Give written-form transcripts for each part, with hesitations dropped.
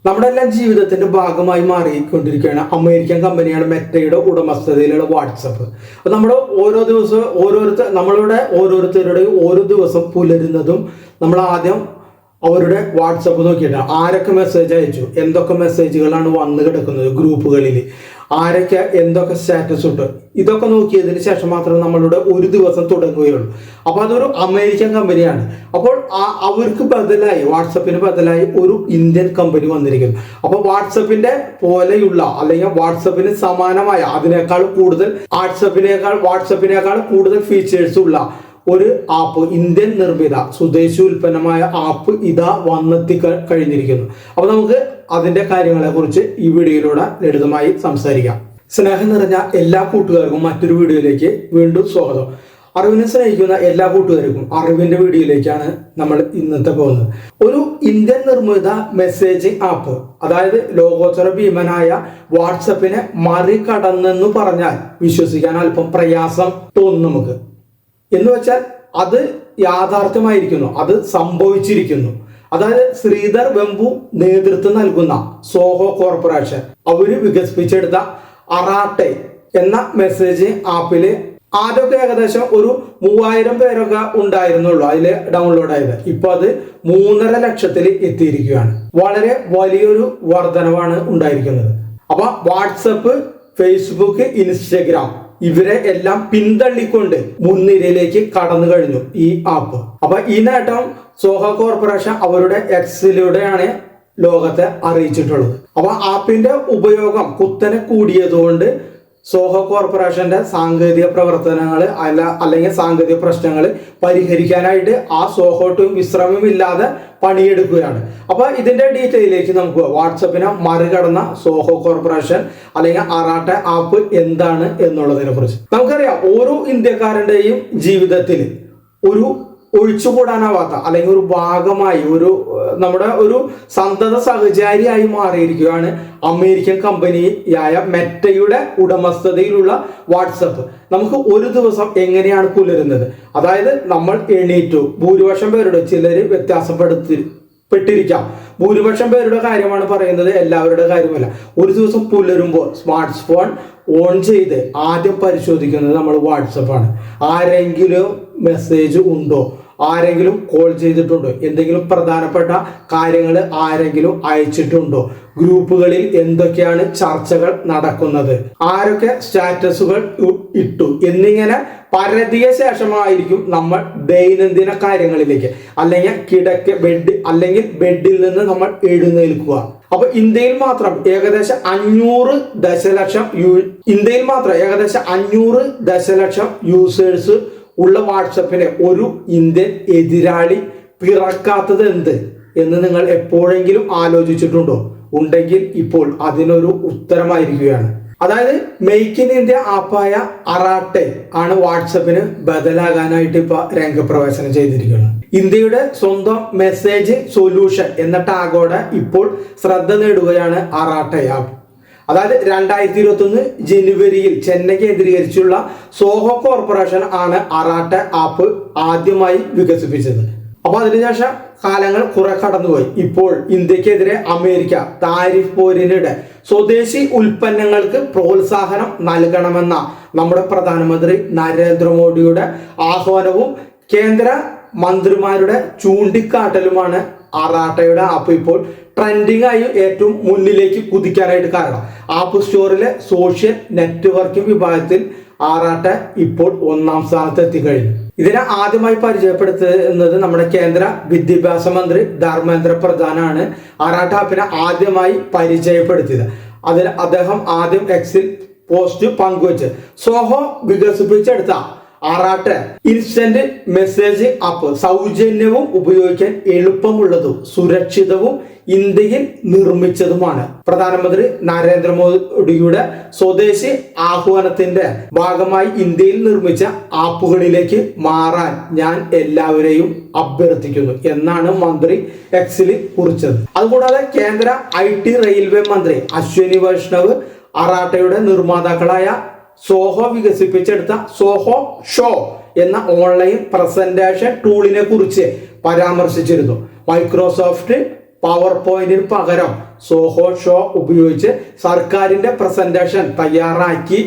നമ്മുടെ എല്ലാം ജീവിതത്തിന്റെ ഭാഗമായി മാറിക്കൊണ്ടിരിക്കുകയാണ് അമേരിക്കൻ കമ്പനിയാണ് മെറ്റയുടെ ഉടമസ്ഥതയിലുള്ള വാട്സപ്പ്. അപ്പൊ നമ്മുടെ ഓരോ ദിവസവും ഓരോരുത്തരുടെയും ഓരോ ദിവസം പുലരുന്നതും നമ്മൾ ആദ്യം അവരുടെ വാട്സപ്പ് നോക്കിയിട്ട് ആരൊക്കെ മെസ്സേജ് അയച്ചു, എന്തൊക്കെ മെസ്സേജുകളാണ് വന്നു കിടക്കുന്നത് ഗ്രൂപ്പുകളിൽ, ആരൊക്കെ എന്തൊക്കെ സ്റ്റാറ്റസ് ഇട്ടു, ഇതൊക്കെ നോക്കിയതിന് ശേഷം മാത്രമേ നമ്മളുടെ ഒരു ദിവസം തുടങ്ങുകയുള്ളൂ. അപ്പോൾ അതൊരു അമേരിക്കൻ കമ്പനിയാണ്. അപ്പോൾ അവർക്ക് ബദലായി വാട്സപ്പിന് ബദലായി ഒരു ഇന്ത്യൻ കമ്പനി വന്നിരിക്കുന്നു. അപ്പോൾ വാട്സപ്പിന്റെ പോലെയുള്ള അല്ലെങ്കിൽ വാട്സപ്പിന് സമാനമായ അതിനേക്കാൾ കൂടുതൽ വാട്സപ്പിനേക്കാൾ കൂടുതൽ ഫീച്ചേഴ്സ് ഉള്ള ഒരു ആപ്പ്, ഇന്ത്യൻ നിർമ്മിത സ്വദേശി ഉൽപ്പന്നമായ ആപ്പ് ഇതാ വന്നെത്തി കഴിഞ്ഞിരിക്കുന്നു. അപ്പൊ നമുക്ക് അതിന്റെ കാര്യങ്ങളെ കുറിച്ച് ഈ വീഡിയോയിലൂടെ ലളിതമായി സംസാരിക്കാം. സ്നേഹം നിറഞ്ഞ എല്ലാ കൂട്ടുകാർക്കും മറ്റൊരു വീഡിയോയിലേക്ക് വീണ്ടും സ്വാഗതം. അറിവിനെ സ്നേഹിക്കുന്ന എല്ലാ കൂട്ടുകാർക്കും അറിവിന്റെ വീഡിയോയിലേക്കാണ് നമ്മൾ ഇന്നത്തെ പോകുന്നത്. ഒരു ഇന്ത്യൻ നിർമ്മിത മെസ്സേജിംഗ് ആപ്പ്, അതായത് ലോകോത്തര ഭീമനായ വാട്സപ്പിനെ മറികടന്നെന്ന് പറഞ്ഞാൽ വിശ്വസിക്കാൻ അല്പം പ്രയാസം തോന്നും നമുക്ക്. എന്ന് വെച്ചാൽ അത് യാഥാർത്ഥ്യമായിരിക്കുന്നു, അത് സംഭവിച്ചിരിക്കുന്നു. അതായത് ശ്രീധർ വെമ്പു നേതൃത്വം നൽകുന്ന സോഹോ കോർപ്പറേഷൻ അവര് വികസിപ്പിച്ചെടുത്ത അറാട്ടെ എന്ന മെസ്സേജ് ആപ്പില് ആദ്യമൊക്കെ ഏകദേശം ഒരു 3000 പേരൊക്കെ ഉണ്ടായിരുന്നുള്ളൂ അതില് ഡൗൺലോഡ് ആയത്. ഇപ്പൊ അത് 3.5 ലക്ഷത്തിൽ എത്തിയിരിക്കുകയാണ്. വളരെ വലിയൊരു വർധനവാണ് ഉണ്ടായിരിക്കുന്നത്. അപ്പൊ വാട്സപ്പ്, ഫേസ്ബുക്ക്, ഇൻസ്റ്റഗ്രാം ഇവരെ എല്ലാം പിന്തള്ളിക്കൊണ്ട് മുൻനിരയിലേക്ക് കടന്നു കഴിഞ്ഞു ഈ ആപ്പ്. അപ്പൊ ഈ നേട്ടം സോഹോ കോർപ്പറേഷൻ അവരുടെ എക്സിലൂടെയാണ് ലോകത്തെ അറിയിച്ചിട്ടുള്ളത്. അപ്പൊ ആപ്പിന്റെ ഉപയോഗം കുത്തനെ കൂടിയതുകൊണ്ട് സോഹോ കോർപ്പറേഷന്റെ സാങ്കേതിക പ്രവർത്തനങ്ങൾ അല്ലെങ്കിൽ സാങ്കേതിക പ്രശ്നങ്ങൾ പരിഹരിക്കാനായിട്ട് ആ സോഹോ ടീം വിശ്രമമില്ലാതെ പണിയെടുക്കുകയാണ്. അപ്പൊ ഇതിന്റെ ഡീറ്റെയിലേക്ക് നമുക്ക് വാട്സപ്പിനെ മറികടന്ന സോഹോ കോർപ്പറേഷൻ അല്ലെങ്കിൽ അറാട്ടെ ആപ്പ് എന്താണ് എന്നുള്ളതിനെ കുറിച്ച് നമുക്കറിയാം. ഓരോ ഇന്ത്യക്കാരന്റെയും ജീവിതത്തിൽ ഒരു ഒഴിച്ചുകൂടാനാവാത്ത അല്ലെങ്കിൽ ഒരു ഭാഗമായി നമ്മുടെ ഒരു സന്തത സഹചാരിയായി മാറിയിരിക്കുകയാണ് അമേരിക്കൻ കമ്പനിയായ മെറ്റയുടെ ഉടമസ്ഥതയിലുള്ള വാട്സപ്പ്. നമുക്ക് ഒരു ദിവസം എങ്ങനെയാണ് പുലരുന്നത്, അതായത് നമ്മൾ എണീറ്റു, ഭൂരിപക്ഷം പേരുടെ ചിലര് വ്യത്യാസപ്പെട്ടിരിക്കാം, ഭൂരിപക്ഷം പേരുടെ കാര്യമാണ് പറയുന്നത്, എല്ലാവരുടെ കാര്യമല്ല. ഒരു ദിവസം പുലരുമ്പോൾ സ്മാർട്ട് ഫോൺ ഓൺ ചെയ്ത് ആദ്യം പരിശോധിക്കുന്നത് നമ്മൾ വാട്സപ്പാണ്. ആരെങ്കിലും മെസ്സേജ് ഉണ്ടോ, ആരെങ്കിലും കോൾ ചെയ്തിട്ടുണ്ടോ, എന്തെങ്കിലും പ്രധാനപ്പെട്ട കാര്യങ്ങൾ ആരെങ്കിലും അയച്ചിട്ടുണ്ടോ, ഗ്രൂപ്പുകളിൽ എന്തൊക്കെയാണ് ചർച്ചകൾ നടക്കുന്നത്, ആരൊക്കെ സ്റ്റാറ്റസുകൾ ഇട്ടു എന്നിങ്ങനെ പരതിയ ശേഷമായിരിക്കും നമ്മൾ ദൈനംദിന കാര്യങ്ങളിലേക്ക് അല്ലെങ്കിൽ ബെഡിൽ നിന്ന് നമ്മൾ എഴുന്നേൽക്കുക. അപ്പൊ ഇന്ത്യയിൽ മാത്രം ഏകദേശം 500 ദശലക്ഷം യൂസേഴ്സ് ഉള്ള വാട്സപ്പിനെ ഒരു ഇന്ത്യൻ എതിരാളി പിറക്കാത്തത് എന്ത് എന്ന് നിങ്ങൾ എപ്പോഴെങ്കിലും ആലോചിച്ചിട്ടുണ്ടോ? ഉണ്ടെങ്കിൽ ഇപ്പോൾ അതിനൊരു ഉത്തരമായിരിക്കുകയാണ്. അതായത് മെയ്ക്ക് ഇൻ ഇന്ത്യ ആപ്പായ അറാട്ടെ ആണ് വാട്സപ്പിന് ബദലാകാനായിട്ട് ഇപ്പൊ രംഗപ്രവേശനം ചെയ്തിരിക്കുന്നത്. ഇന്ത്യയുടെ സ്വന്തം മെസ്സേജ് സൊല്യൂഷൻ എന്ന ടാഗോടെ ഇപ്പോൾ ശ്രദ്ധ നേടുകയാണ് അറാട്ടെ ആപ്പ്. അതായത് 2021 ജനുവരിയിൽ ചെന്നൈ കേന്ദ്രീകരിച്ചുള്ള സോഹോ കോർപ്പറേഷൻ ആണ് അറാട്ടെ ആപ്പ് ആദ്യമായി വികസിപ്പിച്ചത്. അപ്പൊ അതിനുശേഷം കാലങ്ങൾ കുറെ കടന്നുപോയി. ഇപ്പോൾ ഇന്ത്യക്കെതിരെ അമേരിക്ക താരിഫ് പോരിനിടെ സ്വദേശി ഉൽപ്പന്നങ്ങൾക്ക് പ്രോത്സാഹനം നൽകണമെന്ന നമ്മുടെ പ്രധാനമന്ത്രി നരേന്ദ്രമോദിയുടെ ആഹ്വാനവും കേന്ദ്ര മന്ത്രിമാരുടെ ചൂണ്ടിക്കാട്ടലുമാണ് അറാട്ടയുടെ ആപ്പ് ഇപ്പോൾ ട്രെൻഡിങ് ആയി ഏറ്റവും മുന്നിലേക്ക് കുതിക്കാനായിട്ട് കാരണം. ആപ്പ് സ്റ്റോറിലെ സോഷ്യൽ നെറ്റ്വർക്കിംഗ് വിഭാഗത്തിൽ അറാട്ടെ ഇപ്പോൾ 1ാം സ്ഥാനത്ത് എത്തിക്കഴിഞ്ഞു. ഇതിനെ ആദ്യമായി പരിചയപ്പെടുത്തുന്നത് നമ്മുടെ കേന്ദ്ര വിദ്യാഭ്യാസ മന്ത്രി ധർമ്മേന്ദ്ര പ്രധാനാണ് അറാട്ടെ ആപ്പിനെ ആദ്യമായി പരിചയപ്പെടുത്തിയത്. അതിൽ അദ്ദേഹം ആദ്യം എക്സിൽ പോസ്റ്റ് പങ്കുവച്ച് സോഹോ വികസിപ്പിച്ചെടുത്ത അറാട്ടെ ഇൻസ്റ്റന്റ് മെസ്സേജ് ആപ്പ് സൗജന്യവും ഉപയോഗിക്കാൻ എളുപ്പമുള്ളതും സുരക്ഷിതവും ഇന്ത്യയിൽ നിർമ്മിച്ചതുമാണ്. പ്രധാനമന്ത്രി നരേന്ദ്രമോദിയുടെ സ്വദേശി ആഹ്വാനത്തിന്റെ ഭാഗമായി ഇന്ത്യയിൽ നിർമ്മിച്ച ആപ്പുകളിലേക്ക് മാറാൻ ഞാൻ എല്ലാവരെയും അഭ്യർത്ഥിക്കുന്നു എന്നാണ് മന്ത്രി എക്സിൽ കുറിച്ചത്. അതുകൂടാതെ കേന്ദ്ര IT റെയിൽവേ മന്ത്രി അശ്വിനി വൈഷ്ണവ് അറാട്ടയുടെ നിർമ്മാതാക്കളായ സോഹോ വികസിപ്പിച്ചെടുത്ത സോഹോ ഷോ എന്ന ഓൺലൈൻ പ്രസന്റേഷൻ ടൂളിനെ കുറിച്ച് പരാമർശിച്ചിരുന്നു. മൈക്രോസോഫ്റ്റ് പവർ പോയിന്റിന് പകരം സോഹോ ഷോ ഉപയോഗിച്ച് സർക്കാരിന്റെ പ്രസന്റേഷൻ തയ്യാറാക്കി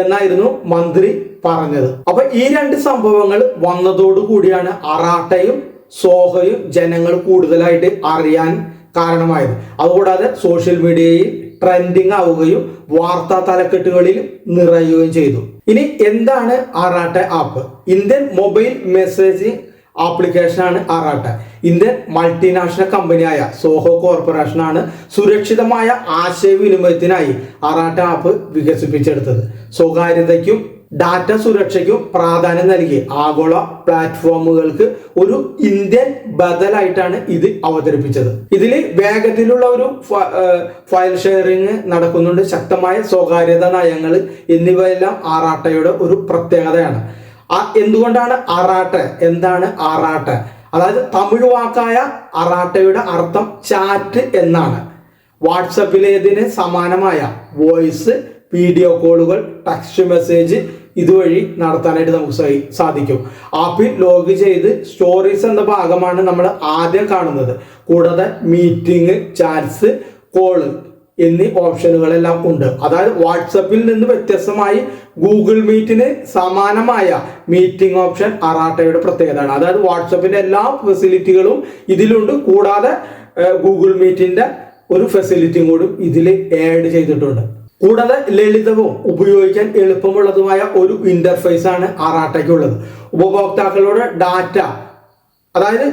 എന്നായിരുന്നു മന്ത്രി പറഞ്ഞത്. അപ്പൊ ഈ രണ്ട് സംഭവങ്ങൾ വന്നതോടുകൂടിയാണ് അറാട്ടയും സോഹോയും ജനങ്ങൾ കൂടുതലായിട്ട് അറിയാൻ കാരണമായത്. അതുകൂടാതെ സോഷ്യൽ മീഡിയയിൽ ട്രെൻഡിങ് ആവുകയും വാർത്താ തലക്കെട്ടുകളിൽ നിറയുകയും ചെയ്തു. ഇനി എന്താണ് അറാട്ട ആപ്പ്? ഇന്ത്യൻ മൊബൈൽ മെസ്സേജിംഗ് ആപ്ലിക്കേഷനാണ് അറാട്ട. ഇന്ത്യൻ മൾട്ടിനാഷണൽ കമ്പനിയായ സോഹോ കോർപ്പറേഷനാണ് സുരക്ഷിതമായ ആശയവിനിമയത്തിനായി അറാട്ട ആപ്പ് വികസിപ്പിച്ചെടുത്തത്. സ്വകാര്യതയ്ക്കും ഡാറ്റ സുരക്ഷയ്ക്കും പ്രാധാന്യം നൽകി ആഗോള പ്ലാറ്റ്ഫോമുകൾക്ക് ഒരു ഇന്ത്യൻ ബദലായിട്ടാണ് ഇത് അവതരിപ്പിച്ചത്. ഇതിൽ വേഗത്തിലുള്ള ഒരു ഫയൽ ഷെയറിംഗ് നടക്കുന്നുണ്ട്, ശക്തമായ സ്വകാര്യത നയങ്ങൾ എന്നിവയെല്ലാം അറാട്ടയുടെ ഒരു പ്രത്യേകതയാണ്. എന്തുകൊണ്ടാണ് അറാട്ട? എന്താണ് അറാട്ട? അതായത് തമിഴ് വാക്കായ അറാട്ടയുടെ അർത്ഥം ചാറ്റ് എന്നാണ്. വാട്സപ്പിലേതിന് സമാനമായ വോയിസ്, വീഡിയോ കോളുകൾ, ടെക്സ്റ്റ് മെസ്സേജ് ഇതുവഴി നടത്താനായിട്ട് നമുക്ക് സാധിക്കും. ആപ്പിൽ ലോഗ് ചെയ്ത് സ്റ്റോറീസ് എന്ന ഭാഗമാണ് നമ്മൾ ആദ്യം കാണുന്നത്. കൂടാതെ മീറ്റിംഗ്, ചാറ്റ്സ്, കോള് എന്നീ ഓപ്ഷനുകളെല്ലാം ഉണ്ട്. അതായത് വാട്സപ്പിൽ നിന്ന് വ്യത്യസ്തമായി ഗൂഗിൾ മീറ്റിന് സമാനമായ മീറ്റിംഗ് ഓപ്ഷൻ അറാട്ടയുടെ പ്രത്യേകതയാണ്. അതായത് വാട്സപ്പിന്റെ എല്ലാ ഫെസിലിറ്റികളും ഇതിലുണ്ട്. കൂടാതെ ഗൂഗിൾ മീറ്റിന്റെ ഒരു ഫെസിലിറ്റിയും കൂടി ഇതിൽ ആഡ് ചെയ്തിട്ടുണ്ട്. കൂടാതെ ലളിതവും ഉപയോഗിക്കാൻ എളുപ്പമുള്ളതുമായ ഒരു ഇന്റർഫേസ് ആണ് അറാട്ടയ്ക്കുള്ളത്. ഉപഭോക്താക്കളുടെ ഡാറ്റ, അതായത്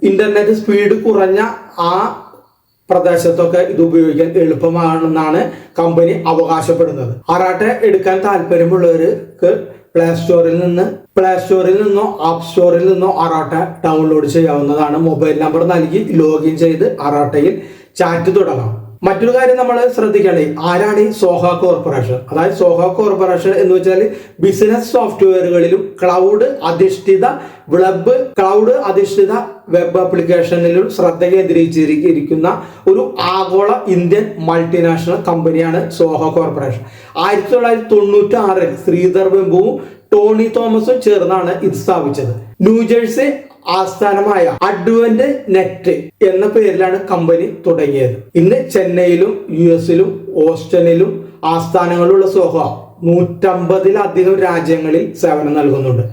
ഇന്റർനെറ്റ് സ്പീഡ് കുറഞ്ഞ ആ പ്രദേശത്തൊക്കെ ഇത് ഉപയോഗിക്കാൻ എളുപ്പമാണെന്നാണ് കമ്പനി അവകാശപ്പെടുന്നത്. അറാട്ട എടുക്കാൻ താല്പര്യമുള്ളവർക്ക് പ്ലേ സ്റ്റോറിൽ നിന്നോ ആപ്പ് സ്റ്റോറിൽ നിന്നോ അറാട്ട ഡൗൺലോഡ് ചെയ്യാവുന്നതാണ്. മൊബൈൽ നമ്പർ നൽകി ലോഗിൻ ചെയ്ത് അറാട്ടയിൽ ചാറ്റ് തുടങ്ങാം. മറ്റൊരു കാര്യം നമ്മൾ ശ്രദ്ധിക്കേണ്ടത്, ആരാണ് ഈ സോഹോ കോർപ്പറേഷൻ? അതായത് സോഹോ കോർപ്പറേഷൻ എന്ന് വെച്ചാൽ ബിസിനസ് സോഫ്റ്റ്വെയറുകളിലും ക്ലൗഡ് അധിഷ്ഠിത വെബ് ആപ്ലിക്കേഷനിലും ശ്രദ്ധ കേന്ദ്രീകരിച്ചിരിക്കുന്ന ഒരു ആഗോള ഇന്ത്യൻ മൾട്ടിനാഷണൽ കമ്പനിയാണ് സോഹോ കോർപ്പറേഷൻ. 1996 ശ്രീധർ വെമ്പുവും ടോണി തോമസും ചേർന്നാണ് ഇത് സ്ഥാപിച്ചത്. ന്യൂജേഴ്സി ആസ്ഥാനമായ അഡ്വന്റ് നെറ്റ് എന്ന പേരിലാണ് കമ്പനി തുടങ്ങിയത്. ഇന്ന് ചെന്നൈയിലും US-ലും ഓസ്റ്റിനിലും ആസ്ഥാനങ്ങളുള്ള സോഹോ 150-ലധികം രാജ്യങ്ങളിൽ സേവനം നൽകുന്നുണ്ട്.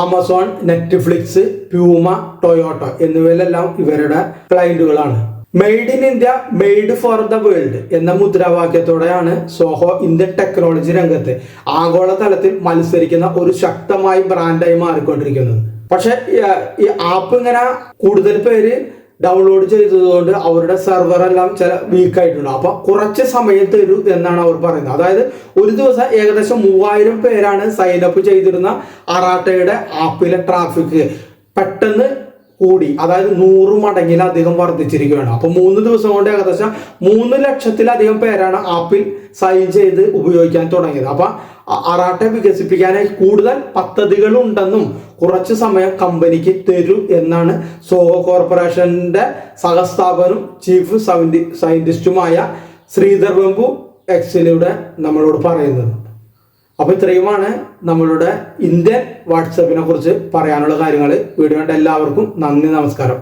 ആമസോൺ, നെറ്റ്ഫ്ലിക്സ്, പ്യൂമ, ടൊയോട്ടോ എന്നിവയിലെല്ലാം ഇവരുടെ ക്ലയന്റുകളാണ്. Made in India, made for the world എന്ന മുദ്രാവാക്യത്തോടെയാണ് സോഹോ ഇന്ത്യൻ ടെക്നോളജി രംഗത്ത് ആഗോള തലത്തിൽ മത്സരിക്കുന്ന ഒരു ശക്തമായ ബ്രാൻഡായി മാറിക്കൊണ്ടിരിക്കുന്നത്. പക്ഷെ ഈ ആപ്പ് ഇങ്ങനെ കൂടുതൽ പേര് ഡൗൺലോഡ് ചെയ്തതുകൊണ്ട് അവരുടെ സെർവർ എല്ലാം ചില വീക്കായിട്ടുണ്ട്. അപ്പൊ കുറച്ച് സമയം തരൂ എന്നാണ് അവർ പറയുന്നത്. അതായത് ഒരു ദിവസം ഏകദേശം 3000 പേരാണ് സൈനപ്പ് ചെയ്തിരുന്ന അറാട്ടയുടെ ആപ്പിലെ ട്രാഫിക് പെട്ടെന്ന് കൂടി, അതായത് 100 മടങ്ങിലധികം വർദ്ധിച്ചിരിക്കുകയാണ്. അപ്പൊ 3 ദിവസം കൊണ്ട് ഏകദേശം 3 ലക്ഷത്തിലധികം പേരാണ് ആപ്പിൽ സൈൻ ചെയ്ത് ഉപയോഗിക്കാൻ തുടങ്ങിയത്. അപ്പൊ അറാട്ട വികസിപ്പിക്കാനായി കൂടുതൽ പദ്ധതികൾ ഉണ്ടെന്നും കുറച്ച് സമയം കമ്പനിക്ക് തരൂ എന്നാണ് സോഹോ കോർപ്പറേഷന്റെ സഹസ്ഥാപകനും ചീഫ് സയന്റിസ്റ്റുമായ ശ്രീധർ വെമ്പു എക്സിലൂടെ നമ്മളോട് പറയുന്നത്. അപ്പൊ ഇത്രയുമാണ് നമ്മളുടെ ഇന്ത്യൻ വാട്സപ്പിനെ കുറിച്ച് പറയാനുള്ള കാര്യങ്ങൾ. വീഡിയോ കണ്ട എല്ലാവർക്കും നന്ദി, നമസ്കാരം.